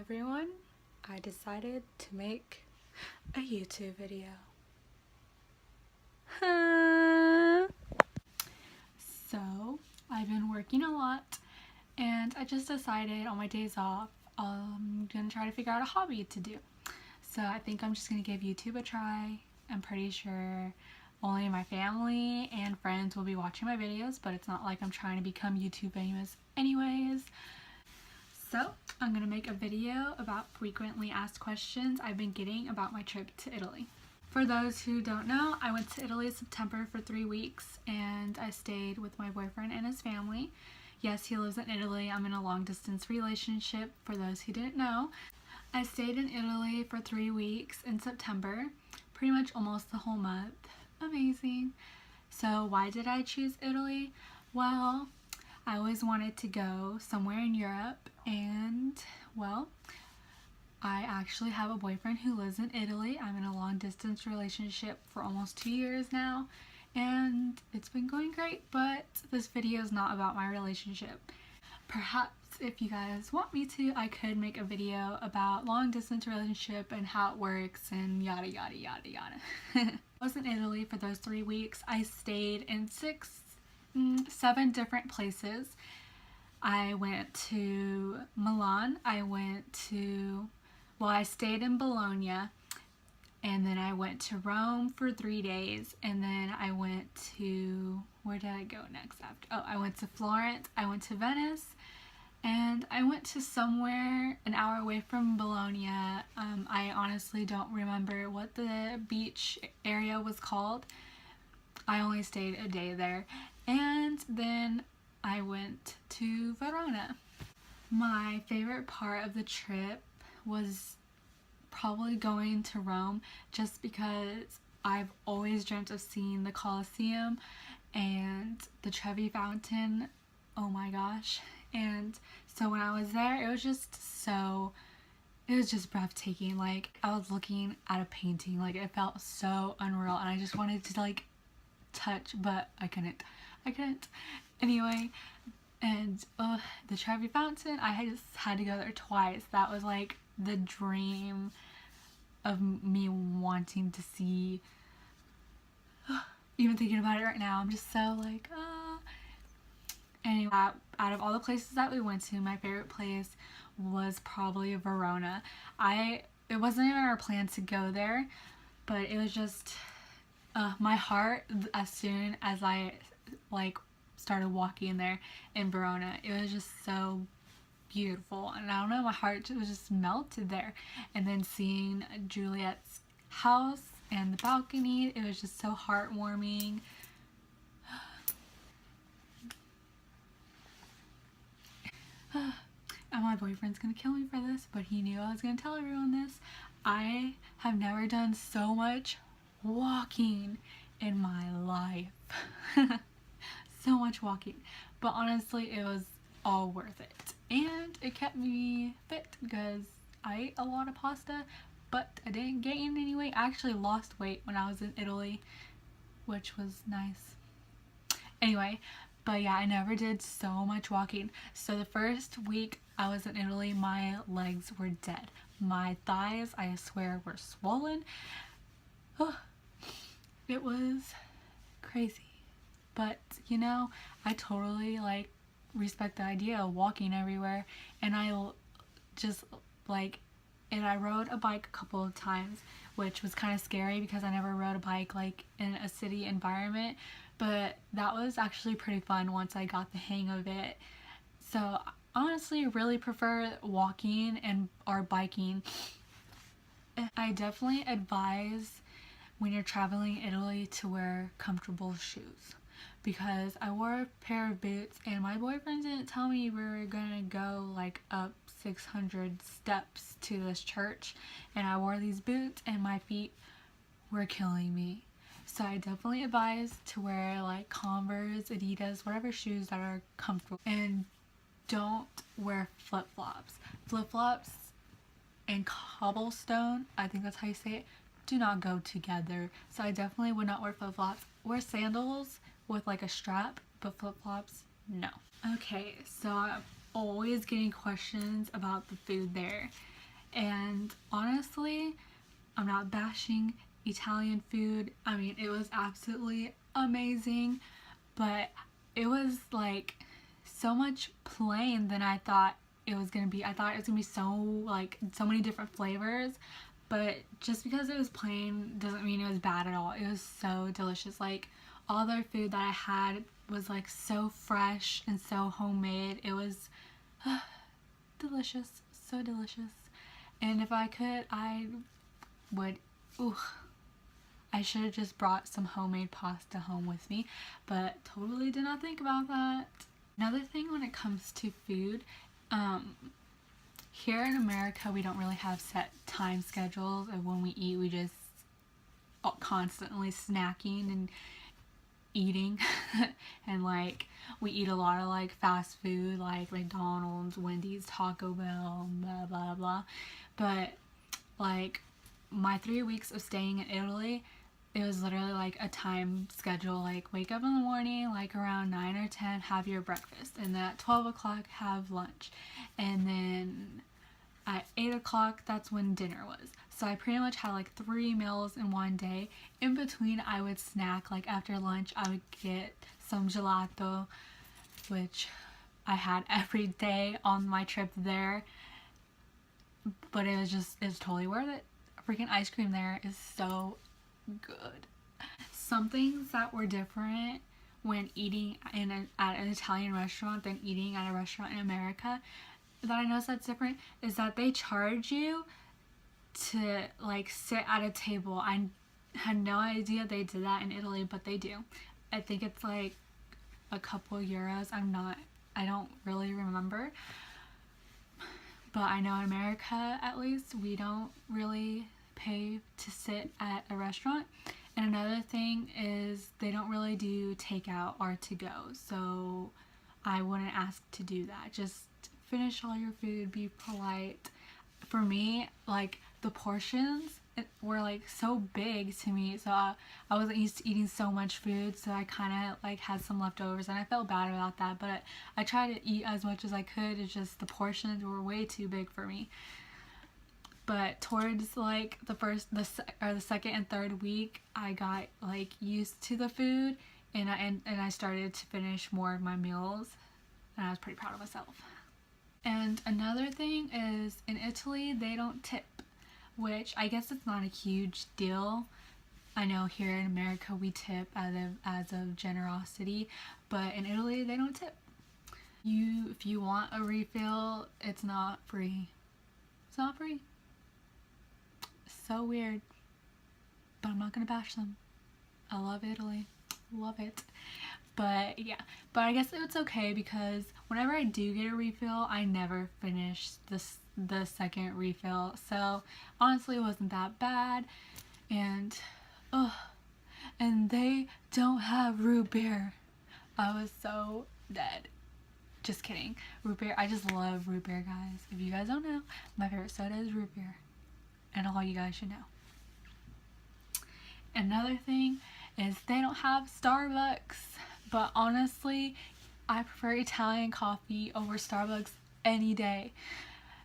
everyone, I decided to make a YouTube video. So, I've been working a lot and I just decided on my days off I'm gonna try to figure out a hobby to do. So I think I'm just gonna give YouTube a try. I'm pretty sure only my family and friends will be watching my videos, but it's not like I'm trying to become YouTube famous anyways. So I'm gonna make a video about frequently asked questions I've been getting about my trip to Italy. For those who don't know, I went to Italy in September for 3 weeks and I stayed with my boyfriend and his family. Yes, he lives in Italy. I'm in a long distance relationship, for those who didn't know. I stayed in Italy for 3 weeks in September, pretty much almost the whole month. Amazing. So why did I choose Italy? Well, I always wanted to go somewhere in Europe, and well, I actually have a boyfriend who lives in Italy. I'm in a long distance relationship for almost 2 years now, and it's been going great, but this video is not about my relationship. Perhaps if you guys want me to, I could make a video about long distance relationship and how it works and yada yada yada yada. I was in Italy for those 3 weeks. I stayed in 7 different places. I went to Milan, I stayed in Bologna, and then I went to Rome for 3 days, and then I went to, where did I go next after? Oh, I went to Florence, I went to Venice, and I went to somewhere an hour away from Bologna. I honestly don't remember what the beach area was called. I only stayed a day there. And then I went to Verona. My favorite part of the trip was probably going to Rome, just because I've always dreamt of seeing the Colosseum and the Trevi Fountain. Oh my gosh. And so when I was there, it was just breathtaking. Like, I was looking at a painting, like it felt so unreal, and I just wanted to like touch, but I couldn't. Anyway, and the Trevi Fountain, I just had to go there twice. That was like the dream of me wanting to see. Even thinking about it right now, I'm just so like, Anyway, out of all the places that we went to, my favorite place was probably Verona. It wasn't even our plan to go there, but it was just my heart, as soon as I like started walking there in Verona, it was just so beautiful, and I don't know, my heart was just melted there. And then seeing Juliet's house and the balcony, it was just so heartwarming. And my boyfriend's gonna kill me for this, but he knew I was gonna tell everyone this. I have never done so much walking in my life. So much walking, but honestly it was all worth it, and it kept me fit because I ate a lot of pasta, but I didn't gain any weight. I actually lost weight when I was in Italy, which was nice. Anyway, but yeah, I never did so much walking. So the first week I was in Italy, my legs were dead. My thighs, I swear, were swollen. It was crazy. But, you know, I totally like respect the idea of walking everywhere, and I rode a bike a couple of times, which was kind of scary because I never rode a bike like in a city environment, but that was actually pretty fun once I got the hang of it. So honestly, really prefer walking or biking. I definitely advise when you're traveling Italy to wear comfortable shoes, because I wore a pair of boots and my boyfriend didn't tell me we were gonna go like up 600 steps to this church, and I wore these boots and my feet were killing me. So I definitely advise to wear like Converse, Adidas, whatever shoes that are comfortable, and don't wear flip-flops. Flip-flops and cobblestone, I think that's how you say it, do not go together. So I definitely would not wear flip-flops. Wear sandals with like a strap, but flip-flops, no. Okay, so always getting questions about the food there. And honestly, I'm not bashing Italian food. I mean, it was absolutely amazing, but it was like so much plain than I thought it was gonna be. I thought it was gonna be so like so many different flavors, but just because it was plain doesn't mean it was bad at all. It was so delicious. Like all their food that I had was like so fresh and so homemade. It was delicious, so delicious. And if I could, I would. Ooh, I should have just brought some homemade pasta home with me, but totally did not think about that. Another thing when it comes to food, here in America we don't really have set time schedules of when we eat. We just constantly snacking and eating and like we eat a lot of like fast food like McDonald's, Wendy's, Taco Bell, blah blah blah. But like my 3 weeks of staying in Italy, it was literally like a time schedule, like wake up in the morning like around 9 or 10, have your breakfast, and then at 12 o'clock have lunch, and then at 8 o'clock that's when dinner was. So I pretty much had like 3 meals in one day. In between I would snack, like after lunch I would get some gelato, which I had every day on my trip there, but it's totally worth it. Freaking ice cream there is so good. Some things that were different when eating at an Italian restaurant than eating at a restaurant in America that I noticed that's different is that they charge you to like sit at a table. I had no idea they did that in Italy, but they do. I think it's like a couple euros. I don't really remember. But I know in America, at least, we don't really pay to sit at a restaurant. And another thing is they don't really do takeout or to go. So I wouldn't ask to do that. Just finish all your food, be polite. For me, like the portions were like so big to me, so I wasn't used to eating so much food, so I kind of like had some leftovers and I felt bad about that, but I tried to eat as much as I could. It's just the portions were way too big for me. But towards like the second and third week, I got like used to the food, and I started to finish more of my meals, and I was pretty proud of myself. And another thing is in Italy they don't tip, which I guess it's not a huge deal. I know here in America we tip as of generosity, but in Italy they don't tip. If you want a refill, it's not free. It's not free. So weird. But I'm not gonna bash them. I love Italy. Love it. But yeah, but I guess it's okay because whenever I do get a refill, I never finish the second refill. So honestly, it wasn't that bad. And and they don't have root beer. I was so dead. Just kidding. Root beer. I just love root beer, guys. If you guys don't know, my favorite soda is root beer, and all you guys should know. Another thing is they don't have Starbucks. But honestly, I prefer Italian coffee over Starbucks any day.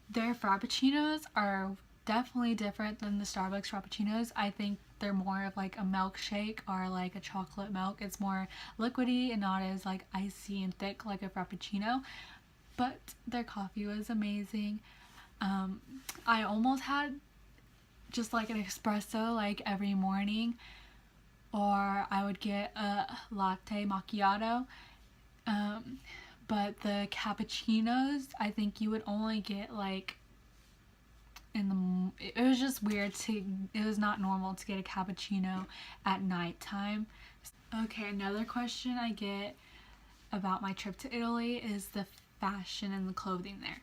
Their frappuccinos are definitely different than the Starbucks frappuccinos. I think they're more of like a milkshake or like a chocolate milk. It's more liquidy and not as like icy and thick like a frappuccino. But their coffee was amazing. I almost had just like an espresso like every morning, or I would get a latte macchiato. But the cappuccinos, I think you would only get like it was just weird it was not normal to get a cappuccino at nighttime. Okay, another question I get about my trip to Italy is the fashion and the clothing there.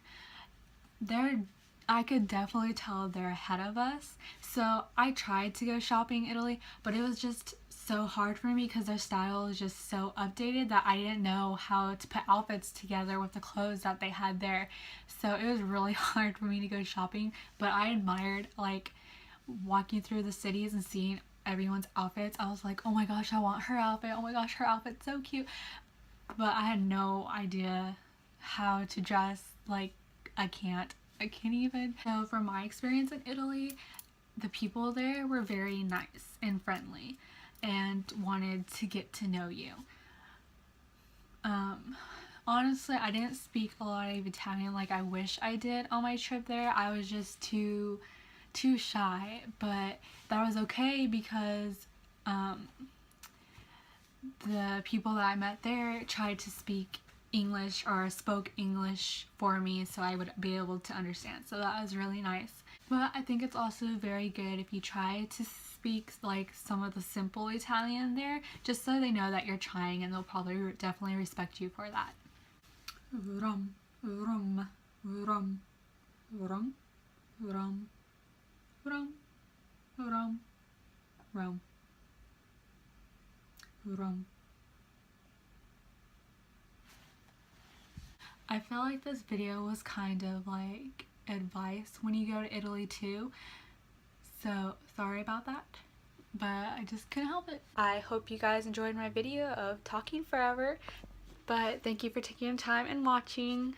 I could definitely tell they're ahead of us. So I tried to go shopping in Italy, but it was just so hard for me because their style is just so updated that I didn't know how to put outfits together with the clothes that they had there. So it was really hard for me to go shopping, but I admired like walking through the cities and seeing everyone's outfits. I was like, oh my gosh, I want her outfit. Oh my gosh, her outfit's so cute. But I had no idea how to dress. Like, I can't even. So from my experience in Italy, the people there were very nice and friendly and wanted to get to know you. Honestly, I didn't speak a lot of Italian like I wish I did on my trip there. I was just too shy, but that was okay because the people that I met there tried to speak English or spoke English for me so I would be able to understand. So that was really nice. But I think it's also very good if you try to speak like some of the simple Italian there, just so they know that you're trying, and they'll probably definitely respect you for that. Rum, rum, rum, rum, rum, rum, rum, rum, rum. I feel like this video was kind of like advice when you go to Italy too, so sorry about that, but I just couldn't help it. I hope you guys enjoyed my video of talking forever, but thank you for taking your time and watching.